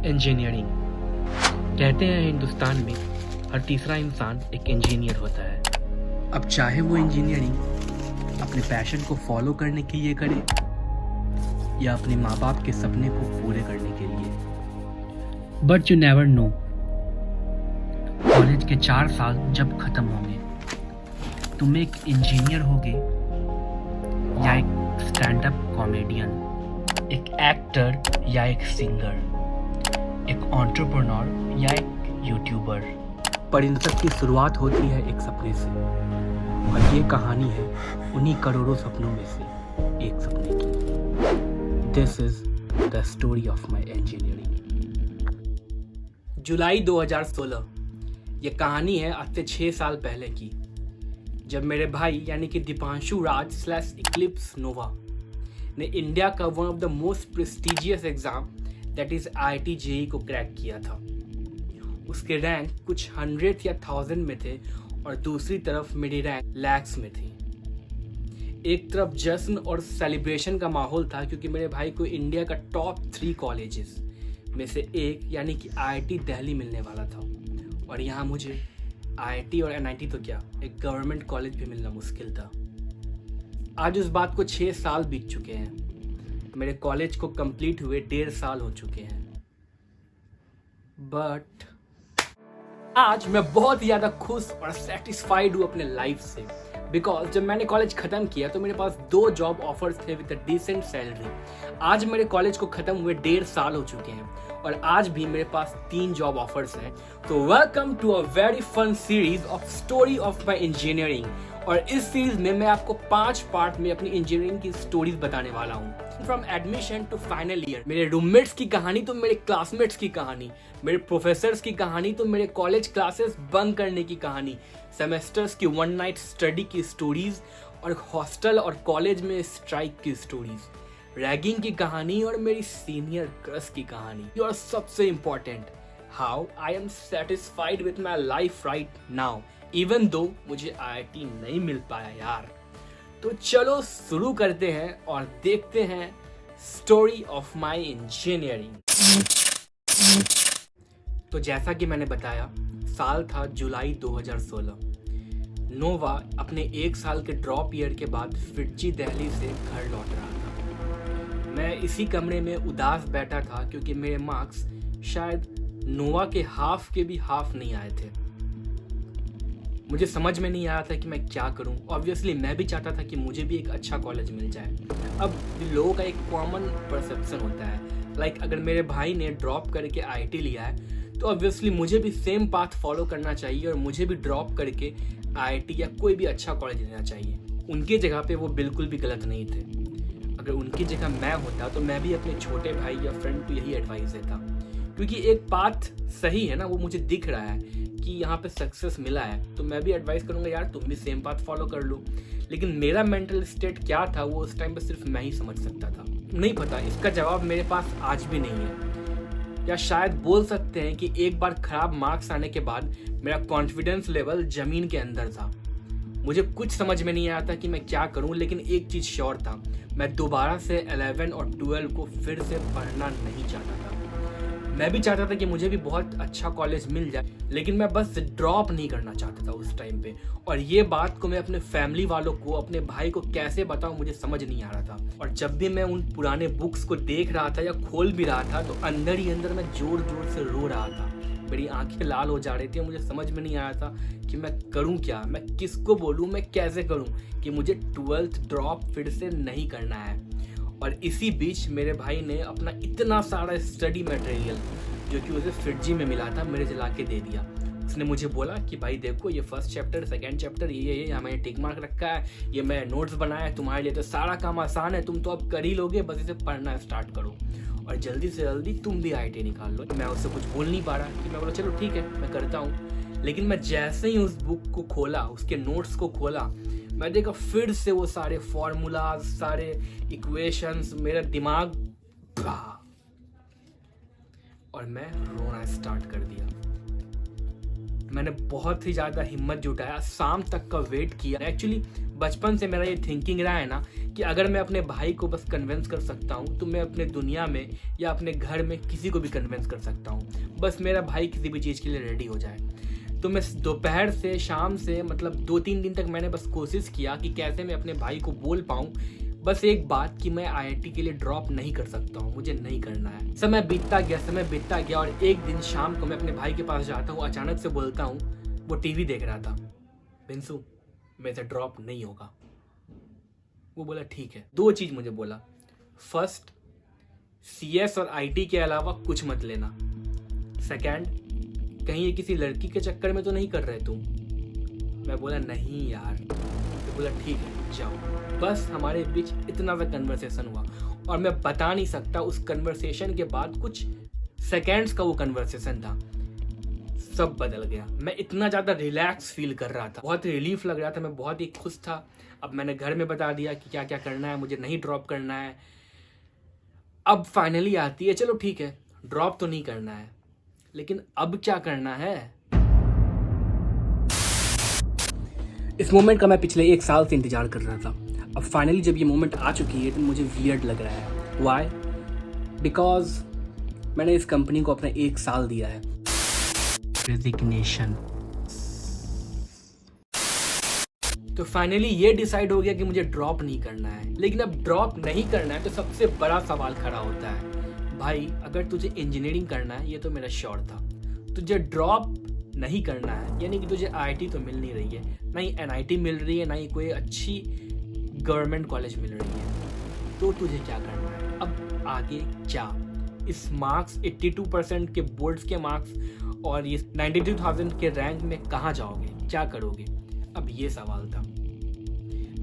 Engineering. कहते हैं हिंदुस्तान में हर तीसरा इंसान एक इंजीनियर होता है। अब चाहे वो इंजीनियरिंग अपने पैशन को फॉलो करने के लिए करे या अपने माँ बाप के सपने को पूरे करने के लिए। But you never know, college के 4 साल जब खत्म होंगे, तुम एक इंजीनियर होगे या एक स्टैंड अप कॉमेडियन, एक एक्टर या एक सिंगर, एक एंटरप्रेन्योर या एक यूट्यूबर। पर इन सब की शुरुआत होती है एक सपने से, और ये कहानी है उन्हीं करोड़ों सपनों में से एक सपने की। This is the story of my engineering. जुलाई 2016, ये कहानी है आज से 6 साल पहले की, जब मेरे भाई यानी कि दीपांशु राज / इक्लिप्स नोवा ने इंडिया का one of the most prestigious exam that is IIT JEE को क्रैक किया था। उसके रैंक कुछ 100 या 1000 में थे और दूसरी तरफ मेरी रैंक लैक्स में थी। एक तरफ जश्न और सेलिब्रेशन का माहौल था क्योंकि मेरे भाई को इंडिया का टॉप 3 कॉलेजेस में से एक यानी कि IIT दिल्ली मिलने वाला था, और यहाँ मुझे IIT और NIT तो क्या, एक गवर्नमेंट कॉलेज भी मिलना मुश्किल था। आज उस बात को 6 साल बीत चुके हैं। मेरे कॉलेज को कंप्लीट हुए 1.5 साल हो चुके हैं। बट आज मैं बहुत ही ज़्यादा खुश और सेटिस्फाइड हूँ अपने लाइफ से, बिकॉज जब मैंने कॉलेज ख़त्म किया तो मेरे पास 2 जॉब ऑफर्स थे विद अ डिसेंट सैलरी। आज मेरे कॉलेज को ख़त्म हुए 1.5 साल हो चुके हैं और आज भी मेरे पास 3 जॉब ऑफर्स हैं। तो welcome to a very fun series of story of my engineering. और इस सीरीज में मैं आपको 5 पार्ट में अपनी इंजीनियरिंग की स्टोरीज बताने वाला हूँ। From admission to final year, मेरे रूममेट्स की कहानी तो मेरे क्लासमेट्स की कहानी, मेरे प्रोफेसर्स की कहानी तो मेरे कॉलेज क्लासेस बंक करने की कहानी, सेमेस्टर्स की 1 नाइट स्टडी की स्टोरीज और हॉस्टल और कॉलेज में स्ट्राइक की स्टोरीज, रैगिंग की कहानी और मेरी सीनियर क्रश की कहानी, और सबसे important, how I am satisfied with my life right now even though मुझे IIT नहीं मिल पाया यार। तो चलो शुरू करते हैं और देखते हैं स्टोरी ऑफ माई इंजीनियरिंग। तो जैसा कि मैंने बताया, साल था जुलाई 2016। नोवा अपने 1 साल के ड्रॉप ईयर के बाद फिटजी दिल्ली से घर लौट रहा था। मैं इसी कमरे में उदास बैठा था क्योंकि मेरे मार्क्स शायद नोवा के हाफ के भी हाफ नहीं आए थे। मुझे समझ में नहीं आ रहा था कि मैं क्या करूं। ऑब्वियसली मैं भी चाहता था कि मुझे भी एक अच्छा कॉलेज मिल जाए। अब लोगों का एक कॉमन परसेप्शन होता है, लाइक अगर मेरे भाई ने ड्रॉप करके IIT लिया है तो ऑब्वियसली मुझे भी सेम पाथ फॉलो करना चाहिए और मुझे भी ड्रॉप करके IIT या कोई भी अच्छा कॉलेज लेना चाहिए। उनकी जगह पे वो बिल्कुल भी गलत नहीं थे। अगर उनकी जगह मैं होता तो मैं भी अपने छोटे भाई या फ्रेंड को यही एडवाइस देता, क्योंकि एक पाथ सही है ना, वो मुझे दिख रहा है कि यहाँ पे सक्सेस मिला है, तो मैं भी एडवाइस करूँगा यार तुम भी सेम पाथ फॉलो कर लो। लेकिन मेरा मेंटल स्टेट क्या था वो उस टाइम पे सिर्फ मैं ही समझ सकता था। नहीं पता, इसका जवाब मेरे पास आज भी नहीं है। या शायद बोल सकते हैं कि एक बार खराब मार्क्स आने के बाद मेरा कॉन्फिडेंस लेवल जमीन के अंदर था। मुझे कुछ समझ में नहीं आया था कि मैं क्या करूं, लेकिन एक चीज़ श्योर था, मैं दोबारा से 11 और 12 को फिर से पढ़ना नहीं चाहता था। मैं भी चाहता था कि मुझे भी बहुत अच्छा कॉलेज मिल जाए, लेकिन मैं बस ड्रॉप नहीं करना चाहता था उस टाइम पे। और ये बात को मैं अपने फैमिली वालों को, अपने भाई को कैसे बताऊं मुझे समझ नहीं आ रहा था। और जब भी मैं उन पुराने बुक्स को देख रहा था या खोल भी रहा था तो अंदर ही अंदर मैं जोर जोर से रो रहा था। मेरी आंखें लाल हो जा रही थी। मुझे समझ में नहीं आ रहा था कि मैं करूं क्या, मैं किसको बोलूं, मैं कैसे करूं कि मुझे 12th ड्रॉप फिर से नहीं करना है। और इसी बीच मेरे भाई ने अपना इतना सारा स्टडी मटेरियल जो कि उसे फिटजी में मिला था मेरे जला के दे दिया। उसने मुझे बोला कि भाई देखो, ये फर्स्ट चैप्टर, सेकंड चैप्टर, ये मैंने टिक मार्क रखा है, ये मैं नोट्स बनाया है तुम्हारे लिए, तो सारा काम आसान है, तुम तो अब कर ही लोगे, बस इसे पढ़ना स्टार्ट करो और जल्दी से जल्दी तुम भी IIT निकाल लो। मैं उससे कुछ बोल नहीं पा रहा कि मैं बोला चलो ठीक है मैं करता हूँ। लेकिन मैं जैसे ही उस बुक को खोला, उसके नोट्स को खोला, मैं देखा फिर से वो सारे फॉर्मूलाज, सारे इक्वेशंस, मेरा दिमाग और मैं रोना स्टार्ट कर दिया। मैंने बहुत ही ज़्यादा हिम्मत जुटाया, शाम तक का वेट किया। एक्चुअली बचपन से मेरा ये थिंकिंग रहा है ना कि अगर मैं अपने भाई को बस कन्विंस कर सकता हूँ तो मैं अपने दुनिया में या अपने घर में किसी को भी कन्विंस कर सकता हूँ, बस मेरा भाई किसी भी चीज़ के लिए रेडी हो जाए। तो मैं दोपहर से शाम से मतलब 2-3 दिन तक मैंने बस कोशिश किया कि कैसे मैं अपने भाई को बोल पाऊँ बस एक बात कि मैं आईआईटी के लिए ड्रॉप नहीं कर सकता हूँ, मुझे नहीं करना है। समय बीतता गया और एक दिन शाम को मैं अपने भाई के पास जाता हूँ, अचानक से बोलता हूँ, वो टीवी देख रहा था, बिंसु मेरे से ड्रॉप नहीं होगा। वो बोला ठीक है। 2 चीज़ मुझे बोला, फर्स्ट सीएस और आईटी के अलावा कुछ मत लेना, सेकंड कहीं ये किसी लड़की के चक्कर में तो नहीं कर रहे तुम। मैं बोला नहीं यार। तो बोला ठीक है जाओ। बस हमारे बीच इतना सा कन्वर्सेशन हुआ और मैं बता नहीं सकता उस कन्वर्सेशन के बाद कुछ सेकेंड्स का वो कन्वर्सेशन था, सब बदल गया। मैं इतना ज़्यादा रिलैक्स फील कर रहा था, बहुत रिलीफ लग रहा था, मैं बहुत ही खुश था। अब मैंने घर में बता दिया कि क्या क्या करना है, मुझे नहीं ड्रॉप करना है। अब फाइनली आती है, चलो ठीक है ड्रॉप तो नहीं करना है, लेकिन अब क्या करना है। इस मोमेंट का मैं पिछले 1 साल से इंतजार कर रहा था। अब फाइनली जब ये मोमेंट आ चुकी है तो मुझे वियर्ड लग रहा है। व्हाई? बिकॉज मैंने इस कंपनी को अपना 1 साल दिया है। रेजिग्नेशन। तो फाइनली ये डिसाइड हो गया कि मुझे ड्रॉप नहीं करना है। लेकिन अब ड्रॉप नहीं करना है तो सबसे बड़ा सवाल खड़ा होता है, भाई अगर तुझे इंजीनियरिंग करना है, ये तो मेरा श्योर था, तुझे ड्रॉप नहीं करना है, यानी कि तुझे आईआईटी तो मिल नहीं रही है, ना ही एनआईटी मिल रही है, ना ही कोई अच्छी गवर्नमेंट कॉलेज मिल रही है, तो तुझे क्या करना है? अब आगे क्या? इस मार्क्स 82% के बोर्ड्स के मार्क्स और ये 92,000 के रैंक में कहाँ जाओगे, क्या करोगे? अब ये सवाल था।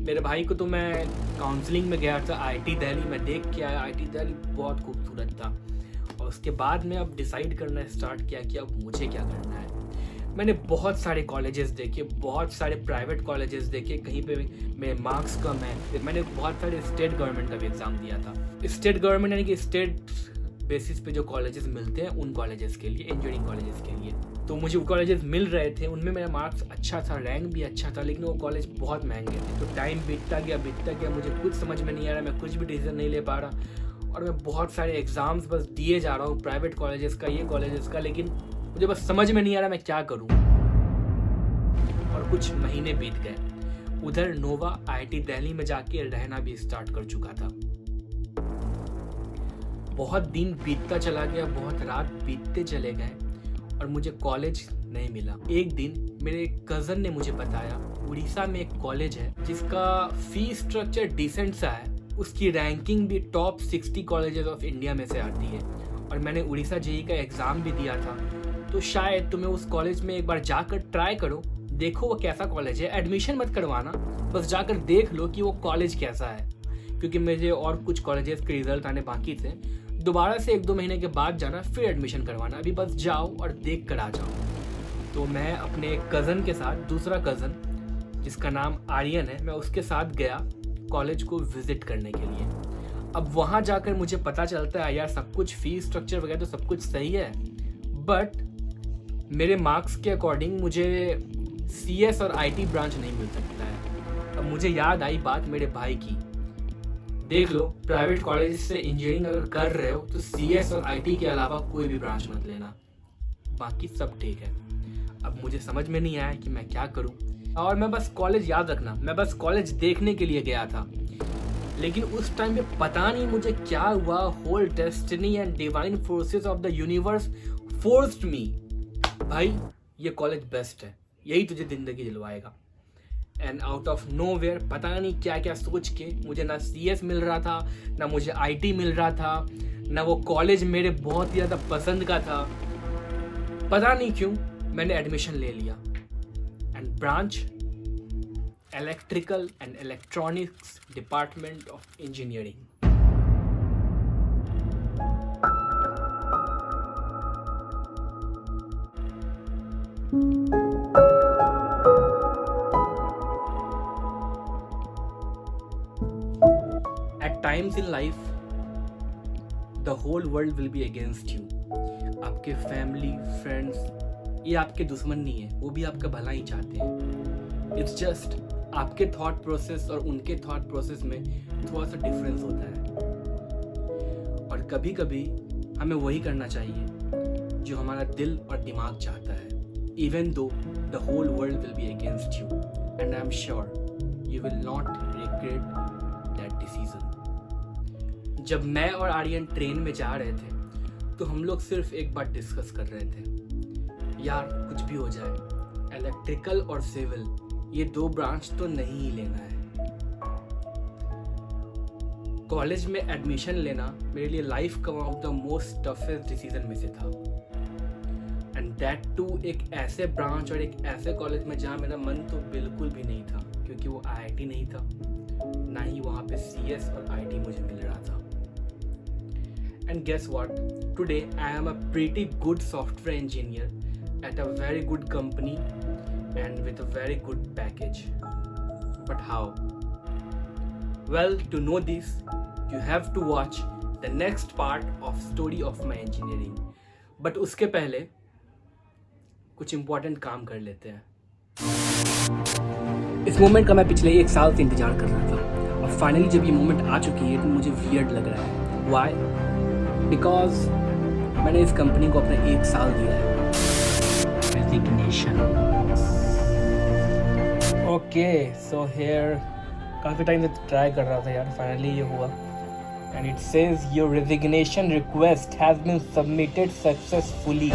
मेरे भाई को तो मैं काउंसलिंग में गया था आईआईटी दिल्ली में, देख के आया, आईआईटी दिल्ली बहुत खूबसूरत था। और उसके बाद में अब डिसाइड करना स्टार्ट किया कि अब मुझे क्या करना है। मैंने बहुत सारे कॉलेजेस देखे, बहुत सारे प्राइवेट कॉलेजेस देखे, कहीं पे मेरे मार्क्स कम है। मैंने बहुत सारे स्टेट गवर्नमेंट का भी एग्ज़ाम दिया था। स्टेट गवर्नमेंट यानी कि स्टेट बेसिस पे जो कॉलेजेस मिलते हैं उन कॉलेजेस के लिए, इंजीनियरिंग कॉलेजेस के लिए। तो मुझे वो कॉलेजेस मिल रहे थे, उनमें मेरा मार्क्स अच्छा था, रैंक भी अच्छा था, लेकिन वो कॉलेज बहुत महंगे थे। तो टाइम बीतता गया, मुझे कुछ समझ में नहीं आ रहा, मैं कुछ भी डिसीजन नहीं ले पा रहा और मैं बहुत सारे एग्ज़ाम्स बस दिए जा रहा हूँ, प्राइवेट कॉलेजेस का, ये कॉलेजेस का, लेकिन मुझे बस समझ में नहीं आ रहा मैं क्या करूँ। और कुछ महीने बीत गए। उधर नोवा आईआईटी दिल्ली में जाके रहना भी स्टार्ट कर चुका था। बहुत दिन बीतता चला गया, बहुत रात बीतते चले गए और मुझे कॉलेज नहीं मिला। एक दिन मेरे कज़न ने मुझे बताया उड़ीसा में एक कॉलेज है जिसका फी स्ट्रक्चर डिसेंट सा है, उसकी रैंकिंग भी टॉप 60 कॉलेजेस ऑफ इंडिया में से आती है और मैंने उड़ीसा जेईई का एग्ज़ाम भी दिया था। तो शायद तुम्हें उस कॉलेज में एक बार जाकर ट्राई करो, देखो वो कैसा कॉलेज है। एडमिशन मत करवाना, बस जाकर देख लो कि वो कॉलेज कैसा है, क्योंकि मुझे और कुछ कॉलेजेस के रिजल्ट आने बाकी थे। दोबारा से 1-2 महीने के बाद जाना, फिर एडमिशन करवाना, अभी बस जाओ और देख कर आ जाओ। तो मैं अपने कज़न के साथ, दूसरा कज़न जिसका नाम आर्यन है, मैं उसके साथ गया कॉलेज को विज़िट करने के लिए। अब वहाँ जाकर मुझे पता चलता है यार सब कुछ फीस स्ट्रक्चर वगैरह तो सब कुछ सही है, बट मेरे मार्क्स के अकॉर्डिंग मुझे सीएस और आईटी ब्रांच नहीं मिल सकता है। अब मुझे याद आई बात मेरे भाई की, देख लो प्राइवेट कॉलेज से इंजीनियरिंग अगर कर रहे हो तो सीएस और आईटी के अलावा कोई भी ब्रांच मत लेना, बाकी सब ठीक है। अब मुझे समझ में नहीं आया कि मैं क्या करूं और मैं बस कॉलेज, याद रखना मैं बस कॉलेज देखने के लिए गया था, लेकिन उस टाइम पे पता नहीं मुझे क्या हुआ, whole destiny and divine forces of the universe forced me, भाई ये कॉलेज बेस्ट है, यही तुझे जिंदगी दिलवाएगा। एंड आउट ऑफ नोवेयर पता नहीं क्या क्या सोच के मुझे ना सीएस मिल रहा था, ना मुझे आईटी मिल रहा था, ना वो कॉलेज मेरे बहुत ही ज़्यादा पसंद का था। पता नहीं क्यों मैंने एडमिशन ले लिया and branch electrical and electronics department of engineering. At times in life, the whole world will be against you. आपके फैमिली, फ्रेंड्स, ये आपके दुश्मन नहीं है, वो भी आपका भला ही चाहते हैं। इट्स जस्ट आपके थॉट प्रोसेस और उनके थॉट प्रोसेस में थोड़ा सा डिफरेंस होता है। और कभी कभी हमें वही करना चाहिए जो हमारा दिल और दिमाग चाहता है, even though the whole world will be against you, and I'm sure you will not regret that decision. जब मैं और आर्यन ट्रेन में जा रहे थे तो हम लोग सिर्फ एक बात डिस्कस कर रहे थे, यार कुछ भी हो जाए, इलेक्ट्रिकल और सिविल ये दो ब्रांच तो नहीं ही लेना है। कॉलेज में एडमिशन लेना मेरे लिए लाइफ का one of the most toughest decision में से था, एंड दैट टू एक ऐसे ब्रांच और एक ऐसे कॉलेज में जहाँ मेरा मन तो बिल्कुल भी नहीं था, क्योंकि वो IIT नहीं था, ना ही वहाँ पे CS और IT मुझे मिल रहा था। And guess what, today I am a pretty good software engineer at a very good company and with a very good package. But how? Well, to know this, you have to watch the next part of story of my engineering. But उसके पहले कुछ important काम कर लेते हैं। इस moment का मैं पिछले 1 साल से इंतजार कर रहा था, और फाइनली जब ये मोमेंट आ चुकी है तो मुझे वियर्ड लग रहा है। Why? Because मैंने इस कंपनी को अपना 1 साल दिया है। Resignation. Okay, so here काफ़ी टाइम से ट्राई कर रहा था यार, फाइनली ये हुआ। And it says your resignation request has been submitted successfully.